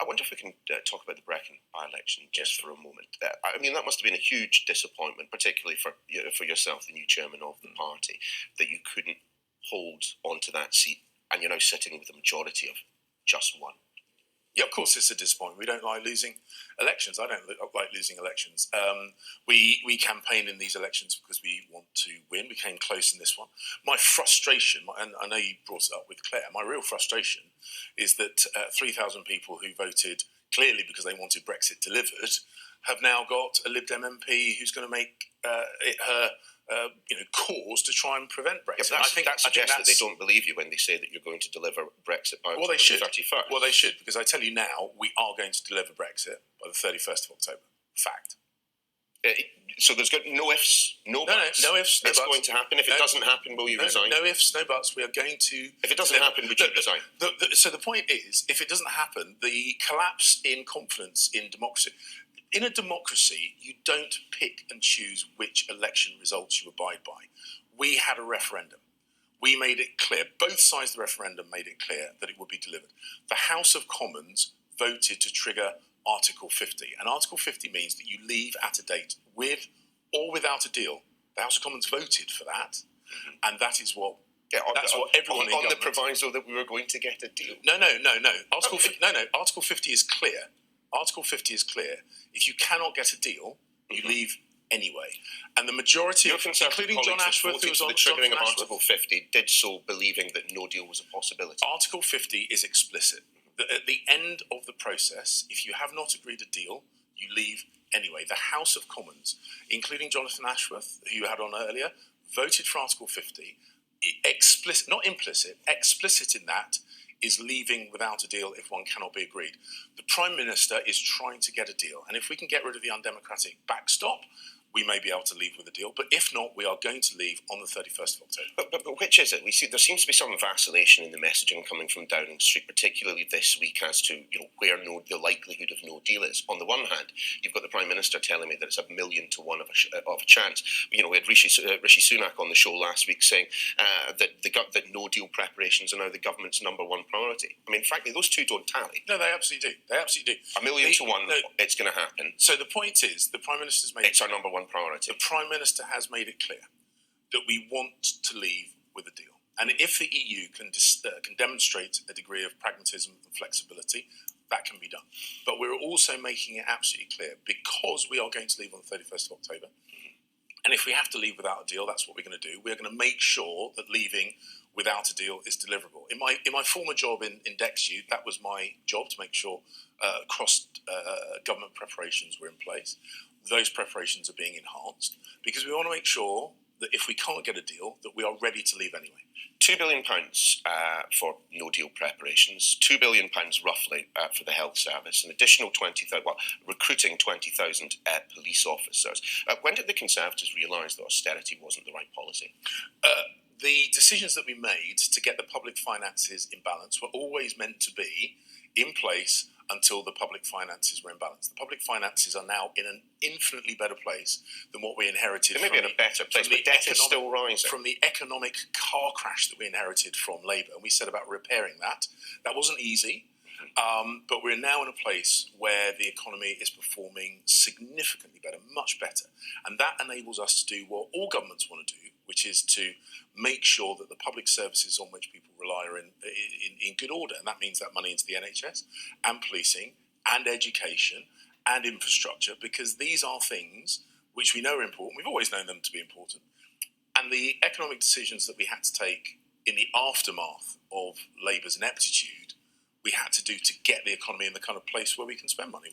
I wonder if we can talk about the Brecon by-election just for a moment. I mean, that must have been a huge disappointment, particularly for yourself, the new chairman of the party, that you couldn't hold onto that seat, and you're now sitting with a majority of just one. Yeah, of course it's a disappointment. We don't like losing elections. I don't like losing elections. We campaign in these elections because we want to win. We came close in this one. My frustration, and I know you brought it up with Claire, my real frustration is that 3,000 people who voted clearly because they wanted Brexit delivered have now got a Lib Dem MP who's going to make it her cause to try and prevent Brexit. Yeah, that suggests that they don't believe you when they say that you're going to deliver Brexit by October 31st. Well, they should, because I tell you now, we are going to deliver Brexit by the 31st of October. Fact. So there's got no ifs, no buts. No ifs, no buts. It's going to happen. If it doesn't happen, will you resign? No ifs, no buts. We are going to... If it doesn't happen, would you resign? So the point is, if it doesn't happen, the collapse in confidence in democracy... In a democracy, you don't pick and choose which election results you abide by. We had a referendum. We made it clear, both sides of the referendum made it clear that it would be delivered. The House of Commons voted to trigger Article 50. And Article 50 means that you leave at a date with or without a deal. The House of Commons voted for that, and that is what... Yeah, that's what everyone on the proviso that we were going to get a deal. No. Article 50 is clear. Article 50 is clear. If you cannot get a deal, you leave anyway. And the majority, including John Ashworth, who was on the triggering of Article 50, did so believing that no deal was a possibility. Article 50 is explicit. At the end of the process, if you have not agreed a deal, you leave anyway. The House of Commons, including Jonathan Ashworth, who you had on earlier, voted for Article 50. Explicit, not implicit, explicit in that is leaving without a deal if one cannot be agreed. The Prime Minister is trying to get a deal, and if we can get rid of the undemocratic backstop, we may be able to leave with a deal. But if not, we are going to leave on the 31st of October. But which is it? We see there seems to be some vacillation in the messaging coming from Downing Street, particularly this week, as to where the likelihood of no deal is. On the one hand, you've got the Prime Minister telling me that it's 1,000,000 to 1 of a chance. We had Rishi Sunak on the show last week saying that no deal preparations are now the government's number one priority. I mean, frankly, those two don't tally. No, they absolutely do. They absolutely do. 1,000,000 to 1, it's going to happen. So the point is, the Prime Minister's made it's our number one priority. The Prime Minister has made it clear that we want to leave with a deal. And if the EU can demonstrate a degree of pragmatism and flexibility, that can be done. But we're also making it absolutely clear, because we are going to leave on the 31st of October, and if we have to leave without a deal, that's what we're going to do. We're going to make sure that leaving without a deal is deliverable. In my former job in DexU, that was my job, to make sure cross-government preparations were in place. Those preparations are being enhanced because we want to make sure that if we can't get a deal, that we are ready to leave anyway. £2 billion for no deal preparations, £2 billion roughly for the health service, an additional 20,000, recruiting 20,000 police officers. When did the Conservatives realise that austerity wasn't the right policy? The decisions that we made to get the public finances in balance were always meant to be in place until the public finances were in balance. The public finances are now in an infinitely better place than what we inherited. They may be in a better place, but debt is still rising. From the economic car crash that we inherited from Labour, and we set about repairing that. That wasn't easy, but we're now in a place where the economy is performing significantly better, much better. And that enables us to do what all governments want to do, which is to make sure that the public services on which people rely are in good order. And that means that money into the NHS and policing and education and infrastructure, because these are things which we know are important. We've always known them to be important. And the economic decisions that we had to take in the aftermath of Labour's ineptitude, we had to do to get the economy in the kind of place where we can spend money.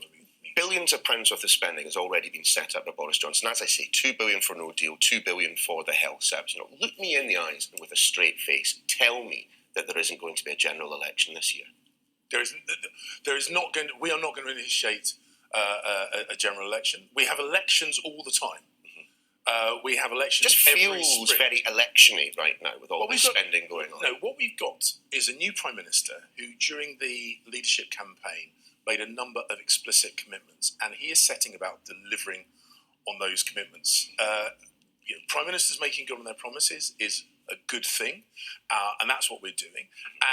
Billions of pounds worth of spending has already been set up by Boris Johnson. As I say, $2 billion for no deal, $2 billion for the health service. Look me in the eyes and with a straight face, tell me that there isn't going to be a general election this year. We are not going to initiate a general election. We have elections all the time. We have elections every spring. It just feels very electiony right now with all this spending going on. No, what we've got is a new Prime Minister who, during the leadership campaign, made a number of explicit commitments, and he is setting about delivering on those commitments. Prime Ministers making good on their promises is a good thing, and that's what we're doing.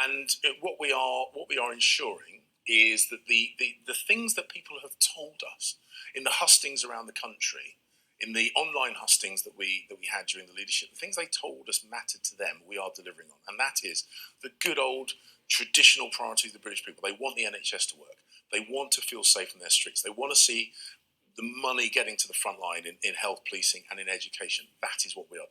And what we are ensuring is that the things that people have told us in the hustings around the country, in the online hustings that we had during the leadership, the things they told us mattered to them, we are delivering on. And that is the good old traditional priority of the British people. They want the NHS to work. They want to feel safe in their streets. They want to see the money getting to the front line in health policing and in education. That is what we are